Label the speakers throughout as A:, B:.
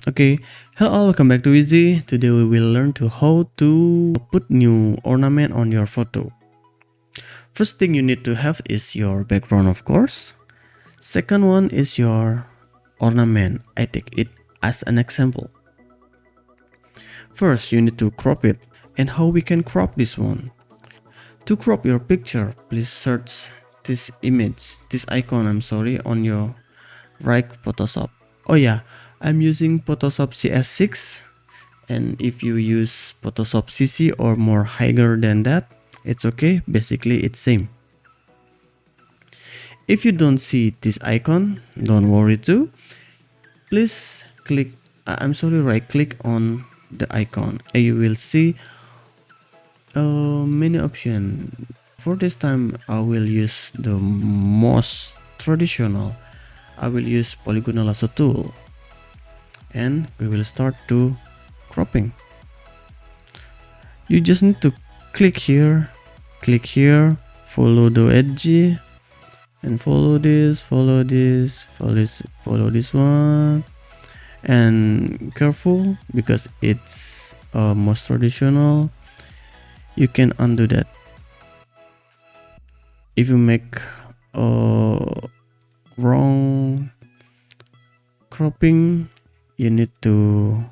A: Okay, hello all, welcome back to Easy. Today we will learn to how to put new ornament on your photo. First thing you need to have is your background, of course. Second one is your ornament. I take it as an example. First, you need to crop it. And how we can crop this one? To crop your picture, please search this image, this icon, on your right Photoshop. Oh yeah, I'm using Photoshop CS6, and if you use Photoshop CC or more higher than that, it's okay. Basically, it's same. If you don't see this icon, don't worry too. Please click. Right click on the icon, and you will see many options. For this time, I will use the most traditional. I will use polygonal as a tool, and we will start to cropping. You just need to click here, follow the edge, and follow this one, and careful because it's most traditional. You can undo that. If you make wrong cropping, you need to,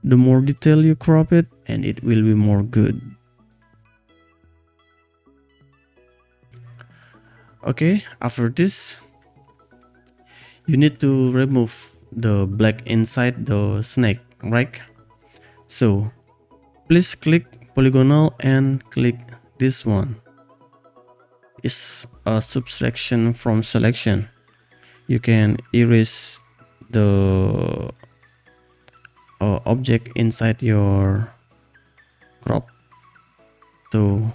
A: the more detail you crop it, and it will be more good. Okay, after this, you need to remove the black inside the snake, right? So please click polygonal and click this one. It's a subtraction from selection. You can erase the object inside your crop. So,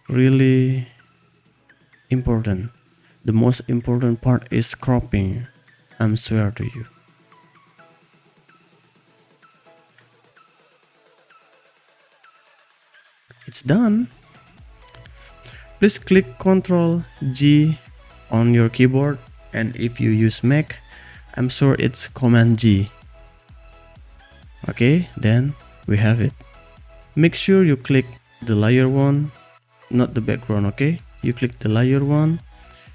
A: really important. The most important part is cropping. I'm swear to you. It's done. Please click Ctrl G on your keyboard, and if you use Mac, I'm sure it's Command G. Okay, then we have it. Make sure you click the layer one, not the background. Okay, you click the layer one,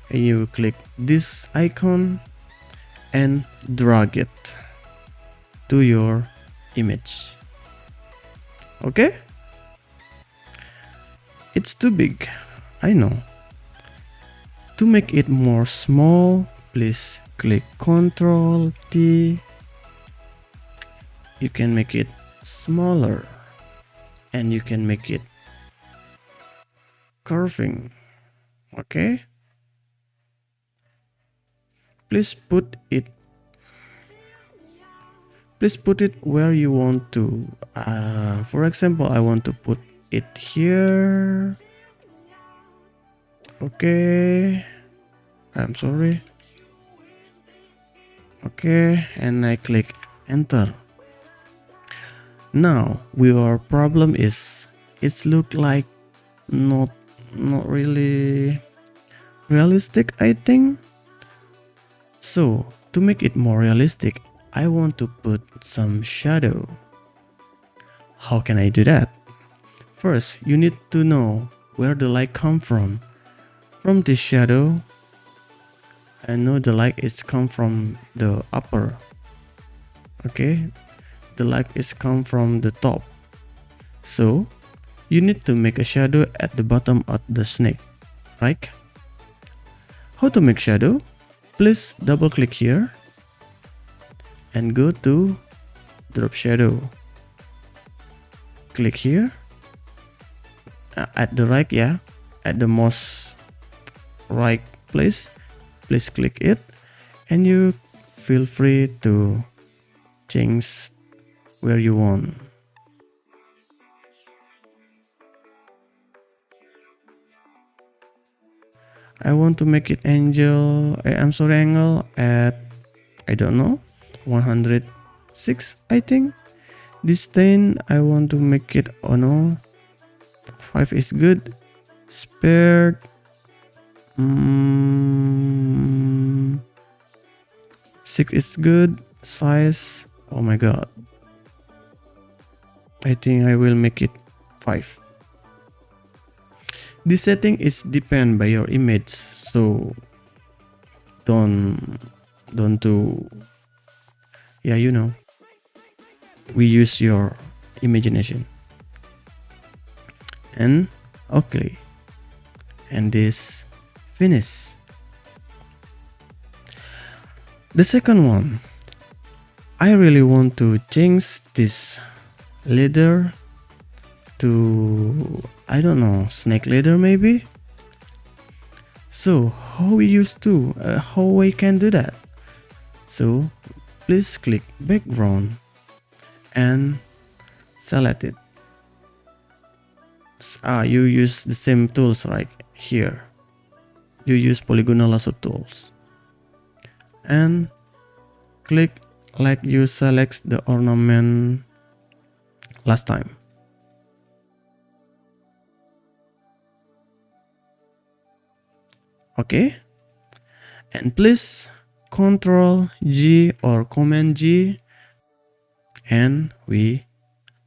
A: and you click this icon and drag it to your image. Okay, it's too big, I know. To make it more small, please click Ctrl T. You can make it smaller, and you can make it curving. Okay, please put it where you want to. For example, I want to put it here. Okay, I'm sorry. Okay, and I click enter. Now your problem is it's look like not really realistic, I think. So to make it more realistic, I want to put some shadow. How can I do that? First, you need to know where the light come from. From this shadow, I know the light is come from the upper. Okay, the light is come from the top. So you need to make a shadow at the bottom of the snake, right? How to make shadow? Please double click here and go to drop shadow. Click here at the right, at the most right place. Please click it, and you feel free to change where you want. I want to make it angle at, I don't know, 106, I think. This 10, I want to make it, oh no, 5 is good. Spared. 6 is good. Size, oh my god, I think I will make it 5. This setting is depend by your image, so don't do, yeah, you know, we use your imagination. And okay, and this finish. The second one, I really want to change this leather to, I don't know, snake leather maybe. So how we used to, how we can do that? So please click background and select it. You use the same tools right here. You use polygonal lasso tools and click like you select the ornament last time. Okay, and please Control G or Command G, and we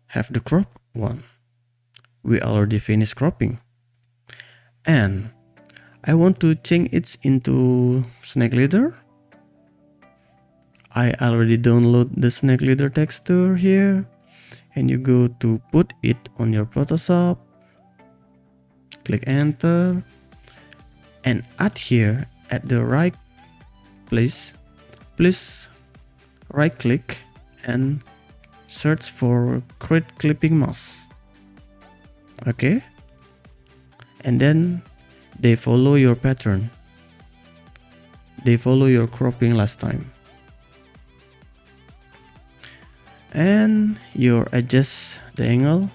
A: have the crop one. We already finished cropping, and I want to change it into snake leather. I already download the snake leather texture here, and you go to put it on your Photoshop, click enter, and add here at the right place. Please right click and search for create clipping mask. Okay, and then they follow your pattern, they follow your cropping last time, and you adjust the angle.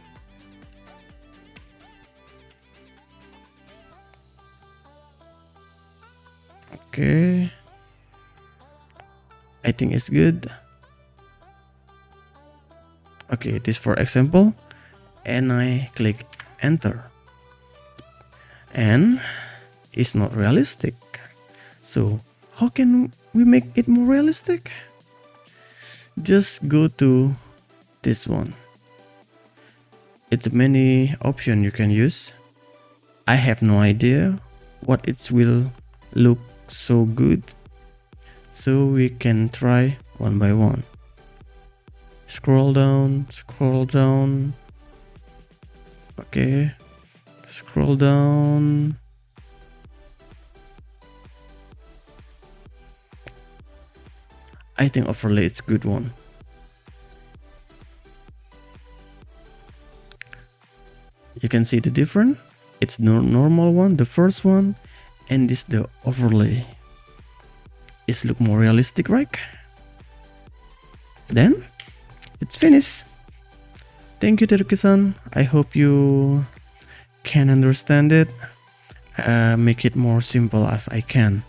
A: Okay, I think it's good. Okay, it is for example, and I click enter, and it's not realistic. So how can we make it more realistic? Just go to this one. It's many options you can use. I have no idea what it will look so good, so we can try one by one. Scroll down, scroll down. Okay, scroll down. I think overlay is good one. You can see the difference. It's the normal one, the first one, and this the overlay. It look more realistic, right? Then it's finished. Thank you, Teruki-san. I hope you can understand it. Make it more simple as I can.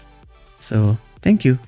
A: So thank you.